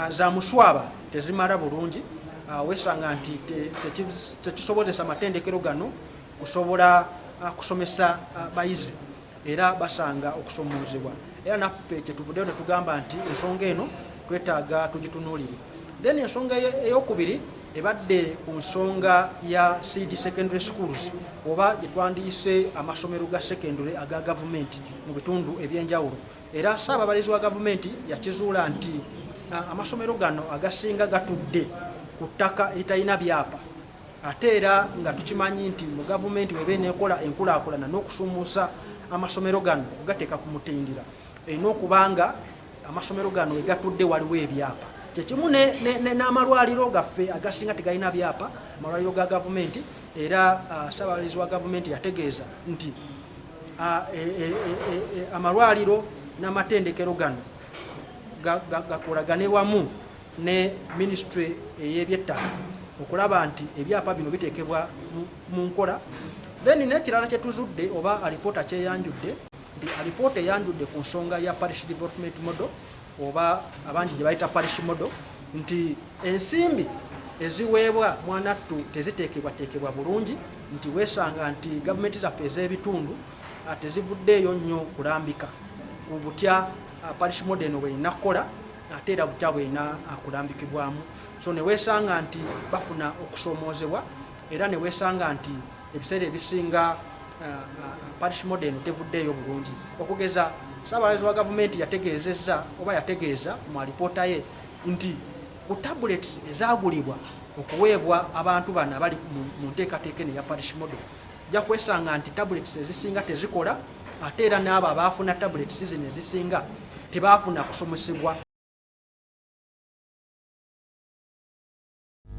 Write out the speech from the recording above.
za muswaba tezimala bulungi wesanga nti tekisobozesa amatendekero gano kusobola kusomesa bayizi era basanga okusomoozebwa era naffe kyetuvuddeyo netugamba nti ensonga eno twetaaga tugitunuulire. Then ensonga eyokubiri ebadde ku nsonga ya CD secondary schools oba gyetwandiise amasomero ga secondary aga gavumenti mu bitundu ebyenjawulo, era Ssaababalizi wa gavumenti yakizuula nti amasomero gano agasinga gatudde ku ttaka eritalina byapa, ate era nga tukimanyi nti mu gavumenti weba nekola enkulaakulana n'okusumuusa amasomero gano gateeka ku mutendera erina okubanga amasomero gano wegatudde waliwo ebyapa. Kyekimu n'amalwaliro gaffe agasinga tegalina byapa, amalwaliro ga gavumenti, era Ssaababalizi wa gavumenti yategeeza nti amalwaliro n'amatendekero gano gakolagane wamu ne ministry ey'ebyettaka okulaba nti ebyapa bino biteekebwa mu nkola. Then n'ekirala kyetuzudde oba alipoota kyeyanjudde nti alipoota eyanjudde ku nsonga ya parish development model oba abangi gye bayita parish model, nti ensimbi eziweebwa mwanattu teziteekebwateekebwa bulungi, nti weesanga nti gavumenti zaffe ez'ebitundu tezivuddeeyo nnyo kulambika ku butya parish model eno bweyina kukola ate era butya bweyina kulambikibwamu. So neweesanga nti bafuna okusomoozebwa era neweesanga nti ebiseera ebisinga parish model eno tevuddeeyo bulungi. Okugeza Ssaababalizi wa gavumenti yategeezezza oba yategeeza mu alipoota ye nti ku tablets ezaagulibwa okuweebwa abantu bano abali mu nteekateeka eno ya parish model ojja kwesanga nti tablets ezisinga tezikola, ate era n'abo abaafuna tablets zino ezisinga tebaafuna kusomesebwa